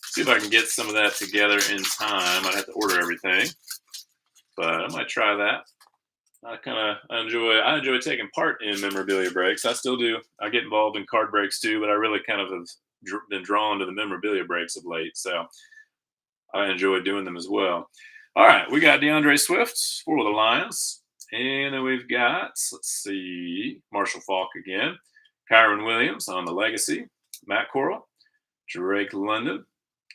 see if I can get some of that together in time. I'd have to order everything, but I might try that. I enjoy taking part in memorabilia breaks. I still do. I get involved in card breaks too, but I really kind of have been drawn to the memorabilia breaks of late. So I enjoy doing them as well. All right, we got DeAndre Swift for the Lions. And then we've got, let's see, Marshall Faulk again. Kyron Williams on the Legacy. Matt Corral. Drake London.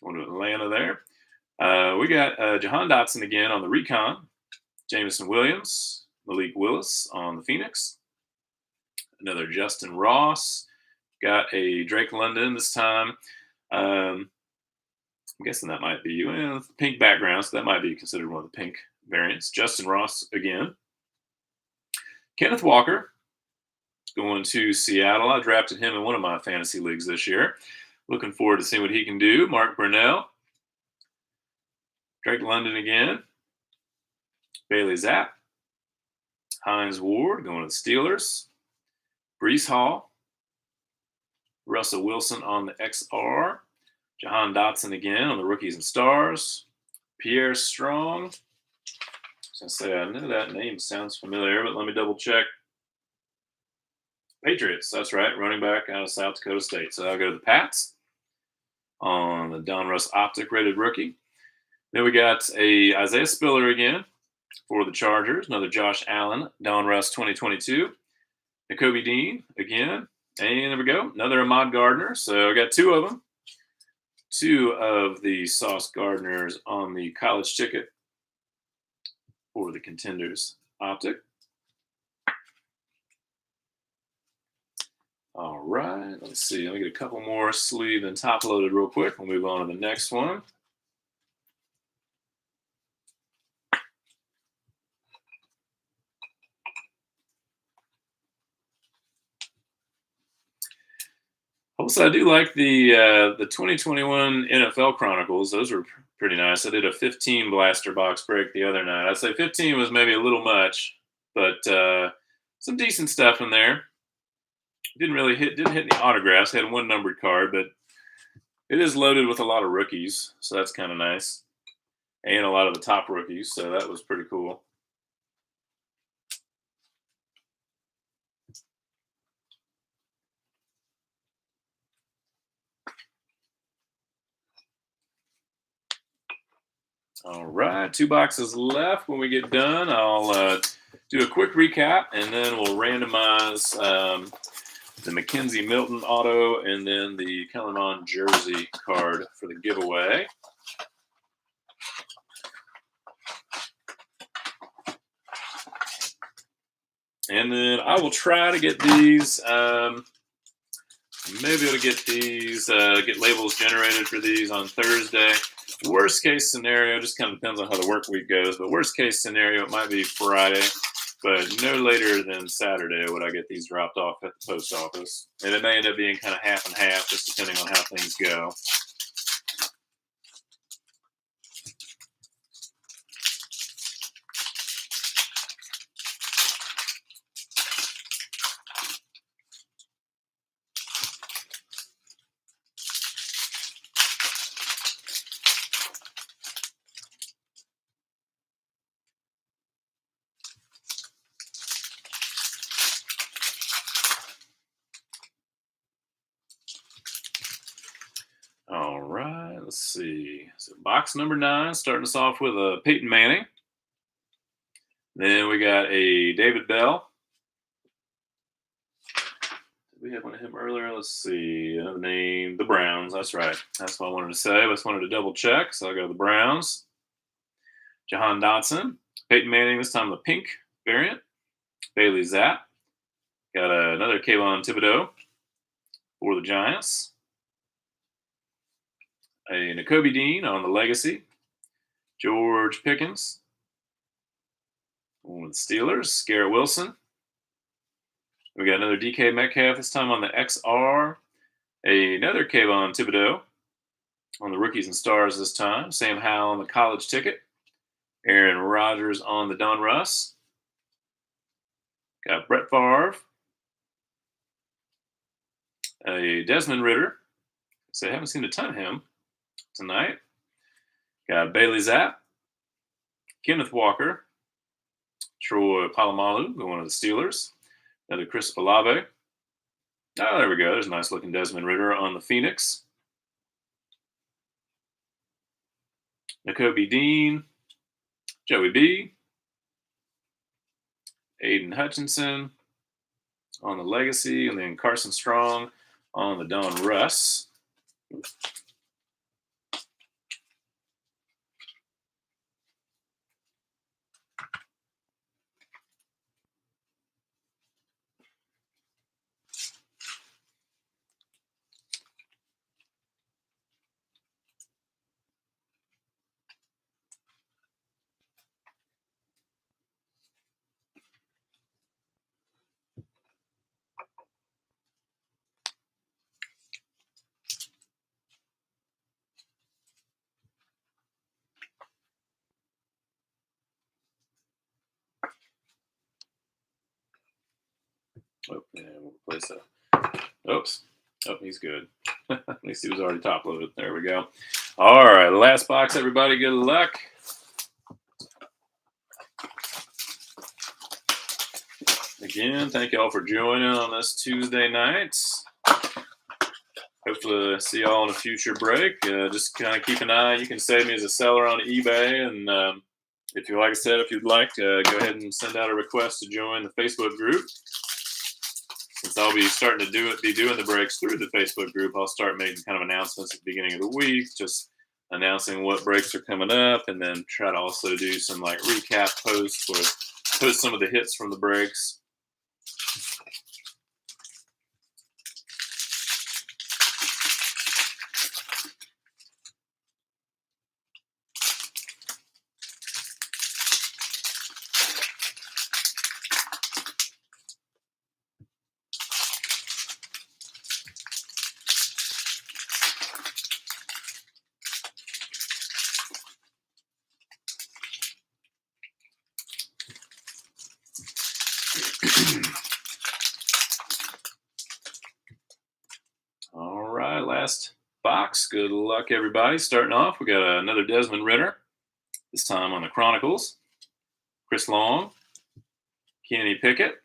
Going to Atlanta there. We got Jahan Dotson again on the Recon. Jameson Williams. Malik Willis on the Phoenix. Another Justin Ross. Got a Drake London this time. I'm guessing that might be pink background, so that might be considered one of the pink variants. Justin Ross again. Kenneth Walker going to Seattle. I drafted him in one of my fantasy leagues this year. Looking forward to seeing what he can do. Mark Brunell. Drake London again. Bailey Zapp. Hines Ward going to the Steelers. Breece Hall. Russell Wilson on the XR. Jahan Dotson again on the Rookies and Stars. Pierre Strong. I was going to say, I know that name sounds familiar, but let me double check. Patriots, that's right. Running back out of South Dakota State. So I'll go to the Pats on the Donruss Optic rated rookie. Then we got a Isaiah Spiller again for the Chargers. Another Josh Allen, Donruss 2022. Nakobe Dean again. And there we go. Another Ahmad Gardner. So I got 2 of them. 2 of the Sauce Gardners on the college ticket for the Contenders Optic. All right, let's see. Let me get a couple more sleeve and top loaded real quick. We'll move on to the next one. Also, I do like the 2021 NFL Chronicles. Those were pretty nice. I did a 15 blaster box break the other night. I'd say 15 was maybe a little much, but some decent stuff in there. Didn't hit any autographs. Had 1 numbered card, but it is loaded with a lot of rookies, so that's kind of nice, and a lot of the top rookies. So that was pretty cool. All right, 2 boxes left. When we get done, I'll do a quick recap, and then we'll randomize the Mackenzie Milton auto and then the Kellerman jersey card for the giveaway. And then I will try to get these, maybe able to get these, get labels generated for these on Thursday. Worst case scenario, just kind of depends on how the work week goes, but worst case scenario, it might be Friday, but no later than Saturday would I get these dropped off at the post office. And it may end up being kind of half and half, just depending on how things go. let's see. So box number 9, starting us off with a Peyton Manning. Then we got a David Bell. Did we have one of him earlier? Let's see. Another name, the Browns. That's right. That's what I wanted to say. I just wanted to double check. So I go to the Browns. Jahan Dotson. Peyton Manning, this time the pink variant. Bailey Zapp. Got another Kayvon Thibodeau for the Giants. A Nakobe Dean on the Legacy. George Pickens on the Steelers. Garrett Wilson. We got another DK Metcalf, this time on the XR. Another Kayvon Thibodeau on the Rookies and Stars this time. Sam Howell on the college ticket. Aaron Rodgers on the Don Russ. Got Brett Favre. A Desmond Ritter. So I haven't seen a ton of him tonight. Got Bailey Zapp. Kenneth Walker. Troy Polamalu going to the Steelers. Another Chris Olave. Oh, there we go. There's a nice looking Desmond Ritter on the Phoenix. Nakobe Dean. Joey B. Aiden Hutchinson on the Legacy. And then Carson Strong on the Don Russ. Oh, yeah, we'll replace that. Oops. Oh, he's good. At least he was already top loaded. There we go. All right, last box, everybody. Good luck. Again, thank you all for joining on this Tuesday night. Hopefully see y'all in a future break. Just kind of keep an eye. You can save me as a seller on eBay. And if you, like I said, if you'd like, go ahead and send out a request to join the Facebook group. Since I'll be starting to be doing the breaks through the Facebook group, I'll start making kind of announcements at the beginning of the week, just announcing what breaks are coming up, and then try to also do some like recap posts or post some of the hits from the breaks. All right, last box. Good luck, everybody. Starting off, we got another Desmond Ritter, this time on the Chronicles. Chris Long, Kenny Pickett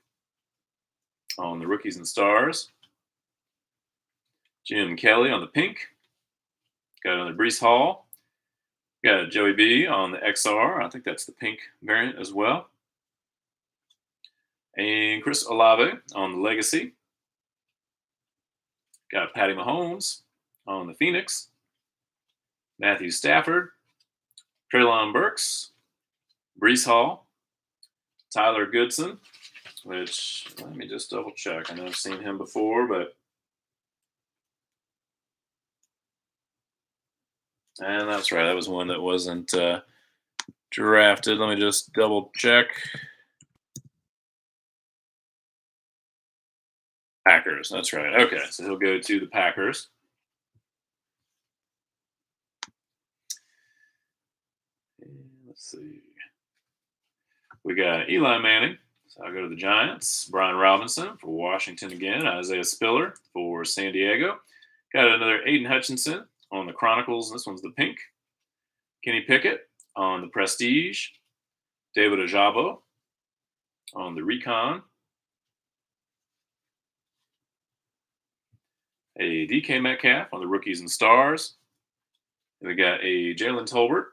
on the Rookies and Stars. Jim Kelly on the pink. Got another Breece Hall. Got Joey B on the XR. I think that's the pink variant as well. And Chris Olave on the Legacy. Got Patty Mahomes on the Phoenix. Matthew Stafford. Treylon Burks. Breece Hall. Tyler Goodson, which, let me just double check. I know I've seen him before, but. And that's right. That was one that wasn't drafted. Let me just double check. Packers. That's right. Okay, so he'll go to the Packers. And let's see. We got Eli Manning. So I'll go to the Giants. Brian Robinson for Washington again. Isaiah Spiller for San Diego. Got another Aiden Hutchinson on the Chronicles. This one's the pink. Kenny Pickett on the Prestige. David Ojabo on the Recon. A DK Metcalf on the Rookies and Stars. We got a Jalen Tolbert,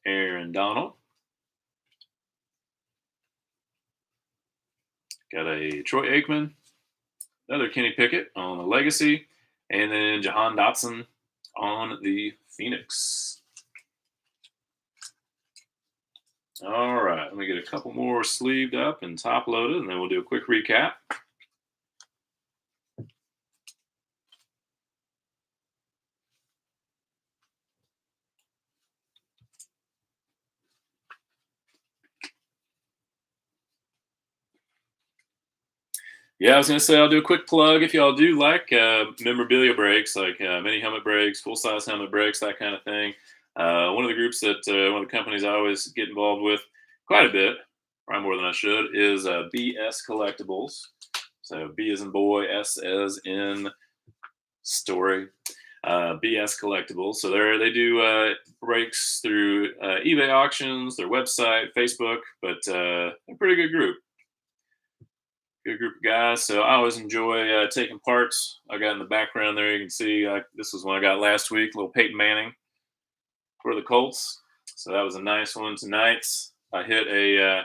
Aaron Donald, got a Troy Aikman, another Kenny Pickett on the Legacy, and then Jahan Dotson on the Phoenix. All right, let me get a couple more sleeved up and top loaded, and then we'll do a quick recap. Yeah, I was going to say I'll do a quick plug if y'all do like memorabilia breaks, like mini helmet breaks, full size helmet breaks, that kind of thing. One of the groups that one of the companies I always get involved with quite a bit, probably more than I should, is BS Collectibles. So B as in boy, S as in story. BS Collectibles. So they do breaks through eBay auctions, their website, Facebook, but a pretty good group. Good group of guys. So I always enjoy taking part. I got in the background there. You can see this was one I got last week. Little Peyton Manning for the Colts. So that was a nice one tonight. I hit a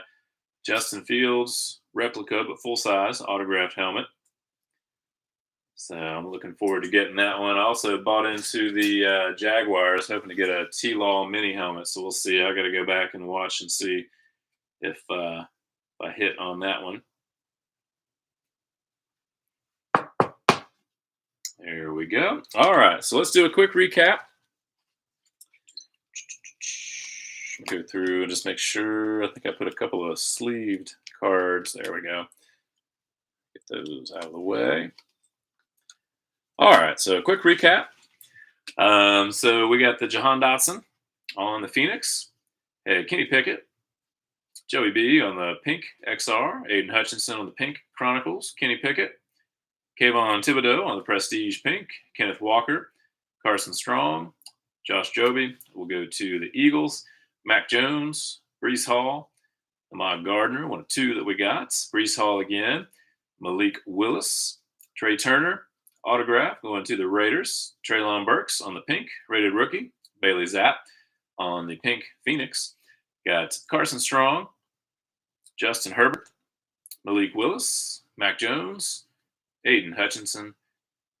Justin Fields replica, but full size autographed helmet. So I'm looking forward to getting that one. I also bought into the Jaguars, hoping to get a T-Law mini helmet. So we'll see. I got to go back and watch and see if I hit on that one. There we go. All right, so let's do a quick recap. Go through and just make sure. I think I put a couple of sleeved cards. There we go. Get those out of the way. All right, so a quick recap. So we got the Jahan Dotson on the Phoenix. Hey, Kenny Pickett. Joey B on the pink XR. Aiden Hutchinson on the pink Chronicles. Kenny Pickett. Kayvon Thibodeau on the Prestige Pink, Kenneth Walker, Carson Strong, Josh Joby will go to the Eagles, Mac Jones, Brees Hall, Ahmad Gardner, one of two that we got, Brees Hall again, Malik Willis, Trey Turner, autograph going to the Raiders, Treylon Burks on the pink, rated rookie, Bailey Zapp on the pink Phoenix, got Carson Strong, Justin Herbert, Malik Willis, Mac Jones, Aiden Hutchinson,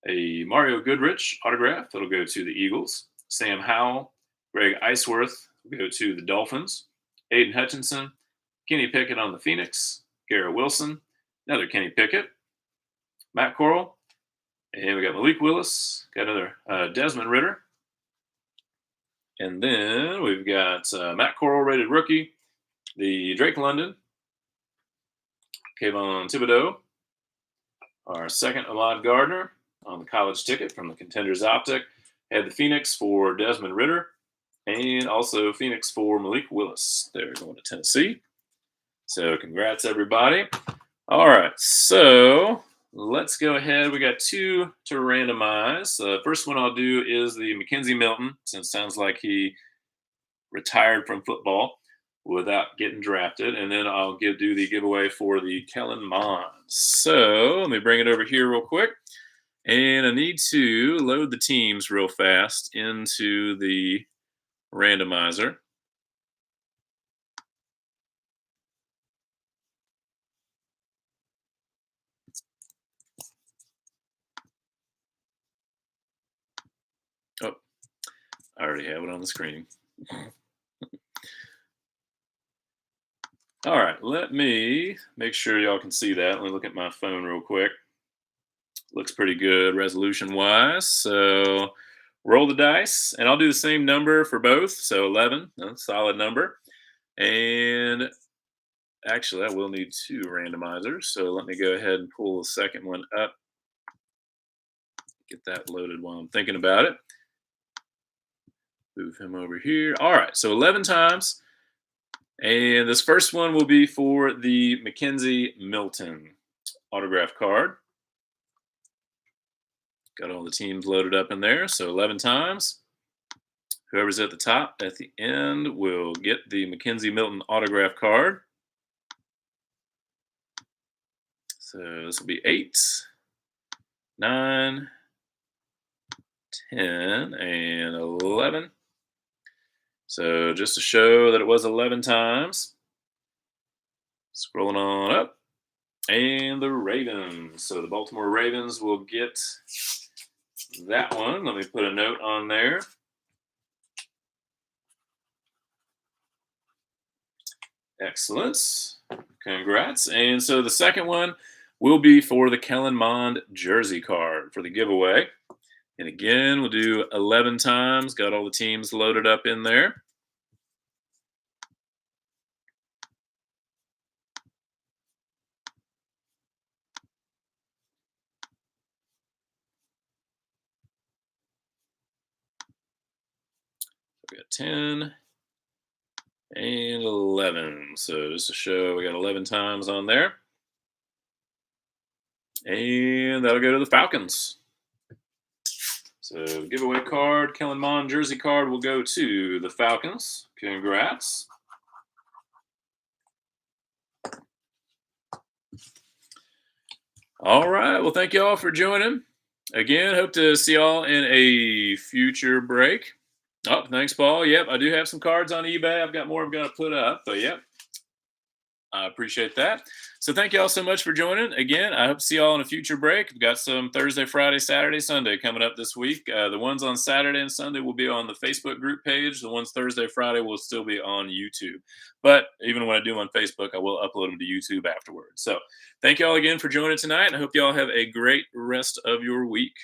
a Mario Goodrich autograph that'll go to the Eagles. Sam Howell, Greg Iceworth will go to the Dolphins. Aiden Hutchinson, Kenny Pickett on the Phoenix. Garrett Wilson, another Kenny Pickett. Matt Corral, and we got Malik Willis. Got another Desmond Ridder. And then we've got Matt Corral, rated rookie. The Drake London, Kayvon Thibodeau. Our second, Ahmad Gardner on the college ticket from the Contenders Optic. Had the Phoenix for Desmond Ridder and also Phoenix for Malik Willis. They're going to Tennessee. So congrats, everybody. All right, so let's go ahead. We got two to randomize. The first one I'll do is the Mackenzie Milton, since it sounds like he retired from football without getting drafted, and then I'll do the giveaway for the Kellen Mond. So let me bring it over here real quick, and I need to load the teams real fast into the randomizer. Oh, I already have it on the screen. All right, let me make sure y'all can see that. Let me look at my phone real quick. Looks pretty good resolution-wise. So roll the dice, and I'll do the same number for both. So 11, a solid number. And actually, I will need two randomizers. So let me go ahead and pull the second one up. Get that loaded while I'm thinking about it. Move him over here. All right, so 11 times. And this first one will be for the Mackenzie Milton autograph card. Got all the teams loaded up in there. So 11 times. Whoever's at the top at the end will get the Mackenzie Milton autograph card. So this will be 8, 9, 10, and 11. So just to show that it was 11 times. Scrolling on up. And the Ravens. So the Baltimore Ravens will get that one. Let me put a note on there. Excellent. Congrats. And so the second one will be for the Kellen Mond jersey card for the giveaway. And again, we'll do 11 times. Got all the teams loaded up in there. We got 10 and 11. So just to show, we got 11 times on there. And that'll go to the Falcons. So giveaway card, Kellen Mond jersey card will go to the Falcons. Congrats. All right. Well, thank you all for joining. Again, hope to see y'all in a future break. Oh, thanks, Paul. Yep, I do have some cards on eBay. I've got more I'm going to put up, but yep. I appreciate that. So thank you all so much for joining. Again, I hope to see you all in a future break. We've got some Thursday, Friday, Saturday, Sunday coming up this week. The ones on Saturday and Sunday will be on the Facebook group page. The ones Thursday, Friday will still be on YouTube. But even when I do them on Facebook, I will upload them to YouTube afterwards. So thank you all again for joining tonight. I hope you all have a great rest of your week.